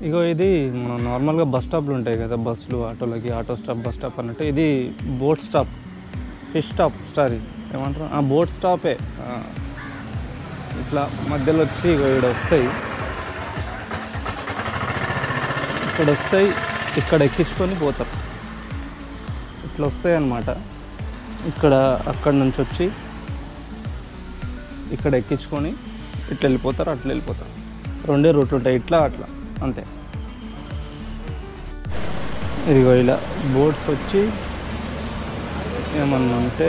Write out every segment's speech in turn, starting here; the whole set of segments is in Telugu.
ఇగో ఇది మనం నార్మల్గా బస్ స్టాప్లు ఉంటాయి కదా, బస్సులు ఆటోలకి, ఆటో స్టాప్ బస్ స్టాప్ అన్నట్టు ఇది boat stop, fish stop, sorry ఏమంటారు, బోట్ స్టాపే. ఇట్లా మధ్యలో వచ్చి ఇగో ఇక్కడ వస్తాయి, ఇక్కడ వస్తాయి, ఇక్కడ ఎక్కించుకొని పోతారు. ఇట్లా వస్తాయి అన్నమాట. ఇక్కడ అక్కడ నుంచి వచ్చి ఇక్కడ ఎక్కించుకొని ఇట్లా వెళ్ళిపోతారు, అట్లా వెళ్ళిపోతారు. రెండే రూట్లు ఉంటాయి, ఇట్లా అట్లా అంతే. ఇదిగో ఇలా బోట్స్ వచ్చి ఏమన్నా ఉంటే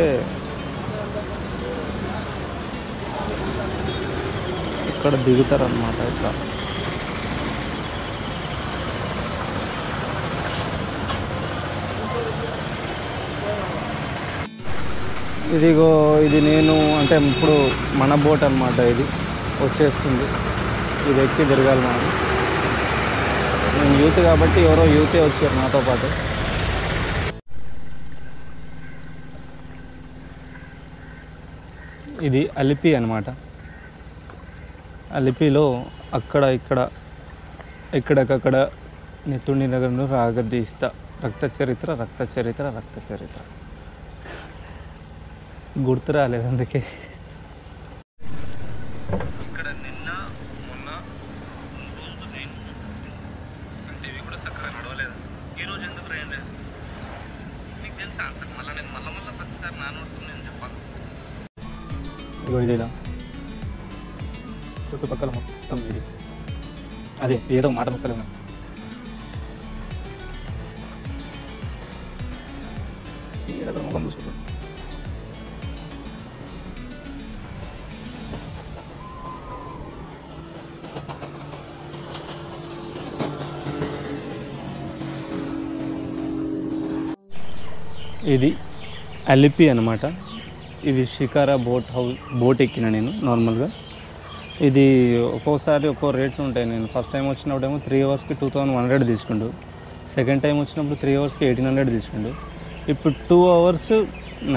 ఇక్కడ దిగుతారు అన్నమాట. ఇట్లా ఇదిగో ఇది నేను అంటే ఇప్పుడు మన బోట్ అన్నమాట. ఇది వచ్చేస్తుంది, ఇది ఎక్కి తిరగాలి మనం. నేను యూత్ కాబట్టి ఎవరో యూతే వచ్చారు నాతో పాటు. ఇది అలిపి అనమాట. అలిపిలో అక్కడ ఇక్కడ ఎక్కడికక్కడ నెత్తుడి నగరంలో రాగదీస్తా, రక్త చరిత్ర రక్త చరిత్ర రక్త చరిత్ర. గుర్తు రాలేదు అందుకే. ఇక్కడ నిన్న మొన్న నేను అంటే ఇవి కూడా చక్కగా నడవలేదు. ఈరోజు ఎందుకు రాయలేదు మీకు తెలుసా? మళ్ళీ నేను మళ్ళీ ప్రతిసారి నానోడుతుంది నేను చెప్పాలి. ఇగో ఇది ఇలా చుట్టుపక్కల మొత్తం ఇది అదే ఏదో మాట ముసలేము. ముఖం చూసుకుంటాం. ఇది అలిపి అనమాట. ఇది షికారా బోట్ ఎక్కిన నేను నార్మల్గా. ఇది ఒక్కోసారి ఒక్కో రేట్లు ఉంటాయి. నేను ఫస్ట్ టైం వచ్చినప్పుడేమో 3 అవర్స్కి 2100 తీసుకుండు, సెకండ్ టైం వచ్చినప్పుడు 3 అవర్స్కి 1800 తీసుకుండు. ఇప్పుడు 2 అవర్స్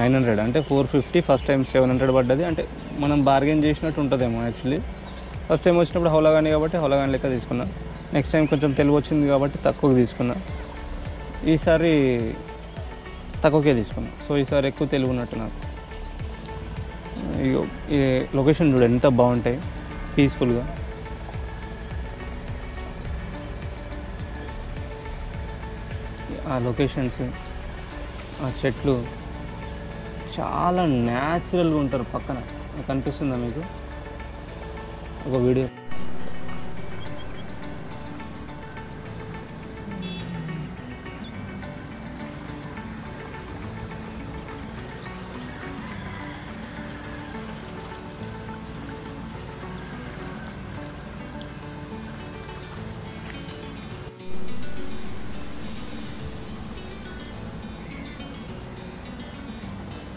900 అంటే 450. ఫస్ట్ టైం 700 పడ్డది. అంటే మనం బార్గెన్ చేసినట్టు ఉంటుందేమో యాక్చువల్లీ. ఫస్ట్ టైం వచ్చినప్పుడు హౌలగాని కాబట్టి హౌలగాని లెక్క తీసుకున్నా. నెక్స్ట్ టైం కొంచెం తెలుగు వచ్చింది కాబట్టి తక్కువకి తీసుకున్నా. ఈసారి తక్కువకే తీసుకున్నా. సో ఈసారి ఎక్కువ తెలుగు ఉన్నట్టు నాకు. ఈ లొకేషన్ చూడండి ఎంత బాగుంటాయి, పీస్ఫుల్గా. ఆ లొకేషన్స్, ఆ చెట్లు చాలా న్యాచురల్గా ఉంటారు. పక్కన కనిపిస్తుందా మీకు ఒక వీడియో?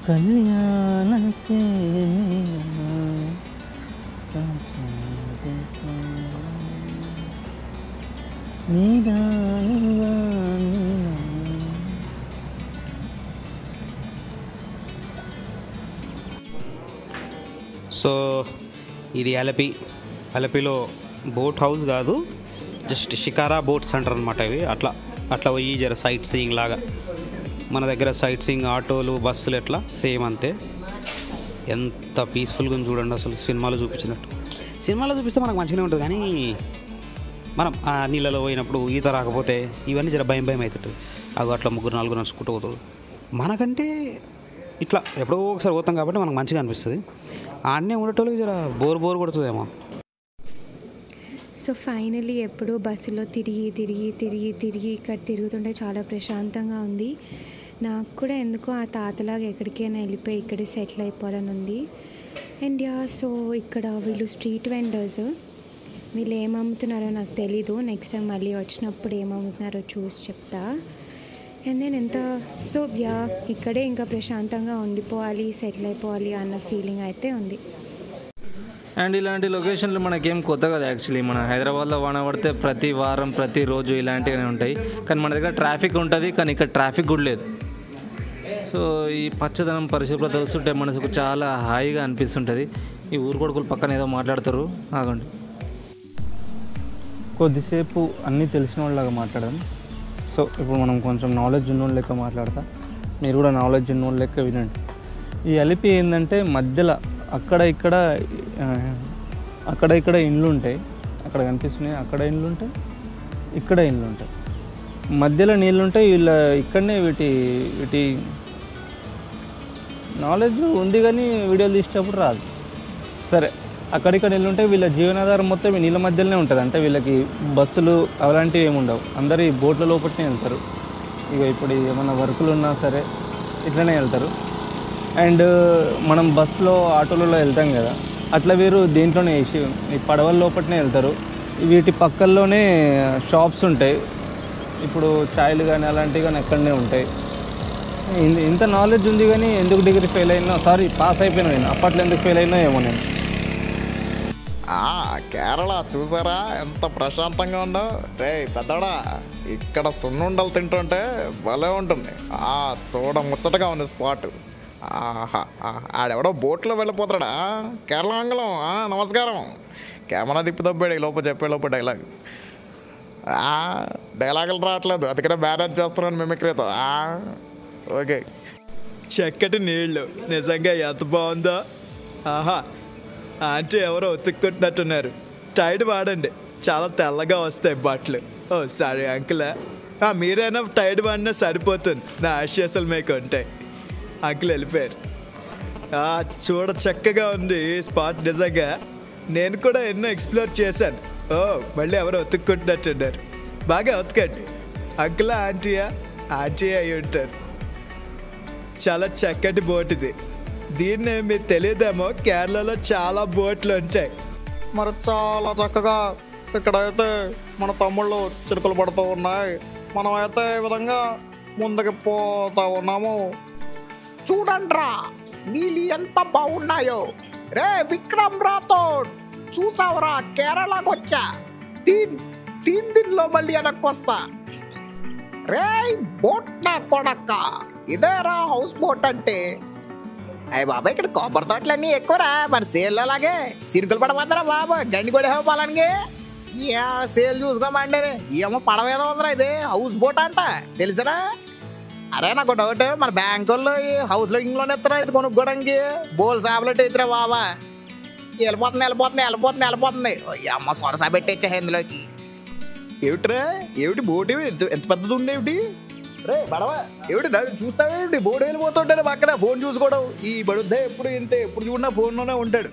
కళ్యాణకే సో ఇది అలపిలో బోట్ హౌస్ కాదు, జస్ట్ షికారా బోట్స్ అంటారు అనమాట. ఇవి అట్లా పోయి జర సైట్ సీయింగ్ లాగా. మన దగ్గర సైట్ సీయింగ్ ఆటోలు బస్సులు ఎట్లా సేమ్ అంతే. ఎంత పీస్ఫుల్గా ఉంది చూడండి. అసలు సినిమాలో చూపించినట్టు. సినిమాలో చూపిస్తే మనకు మంచిగానే ఉంటుంది, కానీ మనం ఆ నీళ్ళలో పోయినప్పుడు ఈత రాకపోతే ఇవన్నీ జర భయం అవుతుంటుంది. అవి అట్లా 3-4 నడుచుకుంటూ పోతుంది. మనకంటే ఇట్లా ఎప్పుడో ఒకసారి పోతాం కాబట్టి మనకు మంచిగా అనిపిస్తుంది. ఆడనే ఉండేటోళ్ళకి జర బోర్ కొడుతుందేమో. సో ఫైనలీ ఎప్పుడూ బస్సులో తిరిగి ఇక్కడ తిరుగుతుంటే చాలా ప్రశాంతంగా ఉంది. నాకు కూడా ఎందుకో ఆ తాతలాగా ఎక్కడికైనా వెళ్ళిపోయి ఇక్కడే సెటిల్ అయిపోవాలని ఉంది. అండ్ సో ఇక్కడ వీళ్ళు స్ట్రీట్ వెండర్స్, వీళ్ళు ఏమమ్ముతున్నారో నాకు తెలీదు. నెక్స్ట్ టైం మళ్ళీ వచ్చినప్పుడు ఏమమ్ముతున్నారో చూసి చెప్తా. అండ్ నేను ఇక్కడే ఇంకా ప్రశాంతంగా ఉండిపోవాలి, సెటిల్ అయిపోవాలి అన్న ఫీలింగ్ అయితే ఉంది. అండ్ ఇలాంటి లొకేషన్లు మనకేం కొత్త కదా యాక్చువల్లీ. మన హైదరాబాద్లో వాన పడితే ప్రతి వారం ప్రతిరోజు ఇలాంటివే ఉంటాయి. కానీ మన దగ్గర ట్రాఫిక్ ఉంటుంది, కానీ ఇక్కడ ట్రాఫిక్ కూడా లేదు. సో ఈ పచ్చదనం పరిశుభ్రత వస్తుంటే మనసుకు చాలా హాయిగా అనిపిస్తుంటుంది. ఈ ఊరు కొడుకులు పక్కన ఏదో మాట్లాడతారు, ఆగండి. కొద్దిసేపు అన్నీ తెలిసిన వాళ్ళలాగా మాట్లాడదాం. సో ఇప్పుడు మనం కొంచెం నాలెడ్జ్ ఉన్నోళ్ళ లెక్క మాట్లాడతా, మీరు కూడా నాలెడ్జ్ ఉన్నోళ్ళ లెక్క వినండి. ఈ అలిపి ఏంటంటే మధ్యలో అక్కడ ఇక్కడ ఇండ్లు ఉంటాయి, అక్కడ కనిపిస్తున్నాయి, అక్కడ ఇండ్లు ఉంటాయి, ఇక్కడ ఇండ్లు ఉంటాయి, మధ్యలో నీళ్ళు ఉంటాయి. ఇక్కడనే వీటి నాలెడ్జ్ ఉంది కానీ వీడియోలు తీసేటప్పుడు రాదు. సరే, అక్కడిక్కడ నీళ్ళు ఉంటాయి. వీళ్ళ జీవనాధారం మొత్తం నీళ్ళ మధ్యలోనే ఉంటుంది. అంటే వీళ్ళకి బస్సులు అలాంటివి ఏమి ఉండవు. అందరూ ఈ బోట్ల లోపలనే వెళ్తారు. ఇక ఇప్పుడు ఏమన్నా వర్కులు ఉన్నా సరే ఇట్లనే వెళ్తారు. అండ్ మనం బస్సులో ఆటోలలో వెళ్తాం కదా, అట్లా వీరు దీంట్లోనే వేసి ఈ పడవల లోపలనే వెళ్తారు. వీటి పక్కల్లోనే షాప్స్ ఉంటాయి. ఇప్పుడు ఛాయ్లు కానీ అలాంటివి కానీ ఎక్కడనే ఉంటాయి. ఇంత నాలెడ్జ్ ఉంది కానీ ఎందుకు డిగ్రీ ఫెయిల్ అయినా, సారీ పాస్ అయిపోయినా నేను, అప్పట్లో ఎందుకు ఫెయిల్ అయినా ఏమో నేను. కేరళ చూసారా ఎంత ప్రశాంతంగా ఉండో. రే పెద్దడా, ఇక్కడ సున్నుండలు తింటుంటే భలే ఉంటుంది. చూడ ముచ్చటగా ఉంది స్పాట్. ఆడెవడో బోట్లో వెళ్ళిపోతాడా కేరళ ఆంగ్లం. నమస్కారం. కెమెరా తిప్పుదబ్బాడు ఈ లోపల చెప్పే లోపల డైలాగులు రావట్లేదు, అందుకనే మేనేజ్ చేస్తున్నాను మిమిక్రీతో. ఓకే. చక్కటి నీళ్ళు నిజంగా ఎంత బాగుందో. ఆహా, ఆంటీ ఎవరో ఉతుక్కుంటున్నట్టున్నారు. టైడ్ వాడండి, చాలా తెల్లగా వస్తాయి బట్టలు. ఓ సారీ అంకుల్, మీరైనా టైడ్ వాడినా సరిపోతుంది, నా ఆశీస్సులు మీకు ఉంటాయి. అంకుల్ వెళ్ళిపోయారు. చూడ చక్కగా ఉంది స్పాట్ నిజంగా. నేను కూడా ఎన్నో ఎక్స్ప్లోర్ చేశాను. ఓ మళ్ళీ ఎవరో ఉతుక్కుంటున్నట్టున్నారు. బాగా ఉతకండి. అంకులా ఆంటీయా? ఆంటీ అయి ఉంటారు. చాలా చక్కటి బోట్ ఇది. దీన్ని మీకు తెలియదేమో, కేరళలో చాలా బోట్లు ఉంటాయి. మరి చాలా చక్కగా ఇక్కడైతే మన తమ్ముళ్ళు చిరుకులు పడుతూ ఉన్నాయి. మనమైతే ఈ విధంగా ముందుకు పోతా ఉన్నాము. చూడండిరా నీళ్ళు ఎంత బాగున్నాయో. రే విక్రమ్ రాథోడ్, చూసావురా కేరళకు వచ్చా. దీనిలో మళ్ళీ వెనక్కి వస్తా. రే బోట్ నా కొడక్క, ఇదేరా హౌస్ బోట్ అంటే. అయ్యి బాబా, ఇక్కడ కొబ్బరి తోటలన్నీ ఎక్కువరా, మన సేల్ అలాగే సిరుకులు పడమంటారా బాబా. గండి కూడా పోవాలని సేల్ చూసుకోమండి. ఏమో పడవ ఏదో ఉందిరా, ఇది హౌస్ బోట్ అంట, తెలుసరా? అరే నాకు డౌట్, మన బ్యాంకు వాళ్ళు హౌస్ లోనే ఎత్తారా ఇది కొనుక్కోవడానికి? బోల్ సాబులెట్ ఎత్తురా బాబా. వెళ్ళిపోతుంది. అమ్మ సొరసా పెట్టేచ్చా ఇందులోకి. ఏమిట్రా, ఏమిటి బోట్ ఎంత పెద్దది ఉండేవిటి? రే బడవ, ఏమిటి చూస్తావేమిటి? బోట్ వెళ్ళిపోతుంటాడు పక్కన ఫోన్ చూసుకోవడం. ఈ బడుద్దా ఎప్పుడు ఇంతే, ఎప్పుడు చూడన్నా ఫోన్లోనే ఉంటాడు.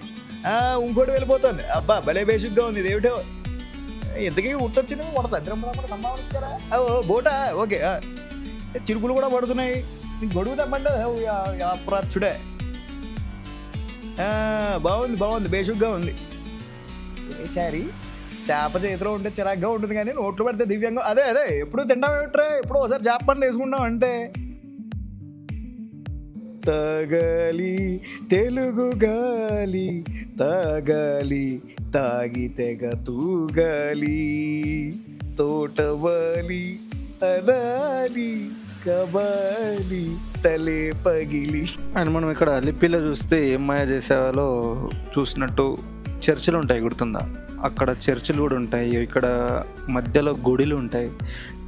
ఇంకోటి వెళ్ళిపోతుంది. అబ్బా భలే బేసిక్గా ఉంది ఇది. ఏమిటో ఇంతకీ ఉట్టొచ్చింది మన సద్రంచారా? బోటా? ఓకే. చిరుకులు కూడా పడుతున్నాయి. నీకు గొడుగు తమ్మంటే అప్రాచుడే. బాగుంది, బేసిక్గా ఉంది. చారి చేప చేతిలో ఉంటే చిరాగ్గా ఉంటుంది, కానీ నోట్లో పెడితే దివ్యంగా. అదే ఎప్పుడు తింటాం ఏమిట్రా, ఎప్పుడు ఒకసారి చేప పండు వేసుకుంటాం అంటే. తగలి తెలుగు గాలి, తగలి తాగి తెగ తూగాలి, తోటవాలి అనాలి కబాలి తలే పగిలి. అండ్ మనం ఇక్కడ లిపిలో చూస్తే ఏం మాయ చేసేవాలో చూసినట్టు చర్చిలు ఉంటాయి, గుర్తుందా? అక్కడ చర్చిలు కూడా ఉంటాయి. ఇక్కడ మధ్యలో గుడిలు ఉంటాయి,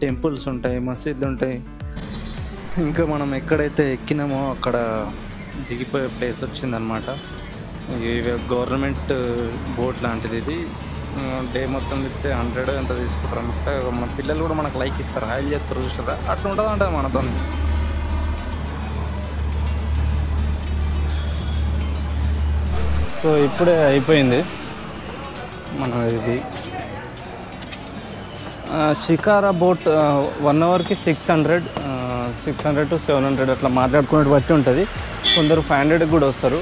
టెంపుల్స్ ఉంటాయి, మసీదులు ఉంటాయి. ఇంకా మనం ఎక్కడైతే ఎక్కినామో అక్కడ దిగిపోయే ప్లేస్ వచ్చిందనమాట. ఇవి గవర్నమెంట్ బోట్ లాంటిది. ఇది డే మొత్తం తిప్పితే 100 ఎంత తీసుకుంటారు అనమాట. మన పిల్లలు కూడా మనకు లైక్ ఇస్తారు, హాయిల్ చేస్తారు, చూస్తారా? అట్లా ఉంటుంది అంట మనతో. సో ఇప్పుడే అయిపోయింది మన ఇది షికారా బోట్. 1 అవర్కి 600 to 700 అట్లా మాట్లాడుకునేది బట్టి ఉంటుంది. కొందరు 500కి కూడా వస్తారు.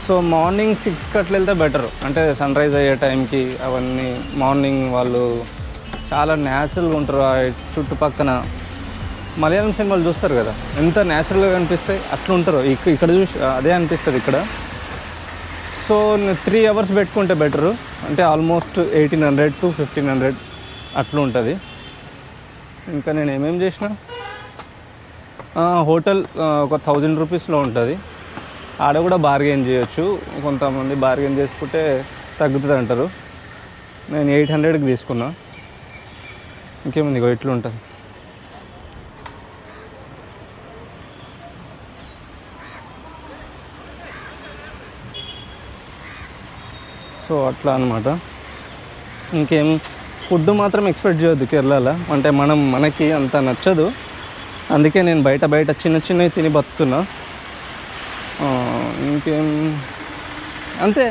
సో మార్నింగ్ 6కి అట్లా వెళ్తే బెటర్. అంటే సన్ రైజ్ అయ్యే టైంకి అవన్నీ మార్నింగ్ వాళ్ళు చాలా న్యాచురల్గా ఉంటారు. చుట్టుపక్కన మలయాళం సినిమాలు చూస్తారు కదా, ఎంత న్యాచురల్గా కనిపిస్తాయి అట్లా ఉంటారు. ఇక్కడ చూసి అదే అనిపిస్తుంది ఇక్కడ. సో 3 అవర్స్ పెట్టుకుంటే బెటరు. అంటే ఆల్మోస్ట్ 1800 to 1500 అట్లా ఉంటుంది. ఇంకా నేను ఏమేమి చేసిన, హోటల్ ఒక 1000 రూపీస్లో ఉంటుంది. ఆడ కూడా బార్గెన్ చేయొచ్చు. కొంతమంది బార్గెన్ చేసుకుంటే తగ్గుతుంది అంటారు. నేను 800కి తీసుకున్నా. ఇంకేముంది, ఇగో ఇట్లా ఉంటుంది. సో అట్లా అనమాట. ఇంకేం ఫుడ్ మాత్రం ఎక్స్పెక్ట్ చేయొద్దు కేరళలో, అంటే మనకి అంత నచ్చదు. అందుకే నేను బయట చిన్నవి తిని బతుకుతున్నా. ఇంకేం అంతే.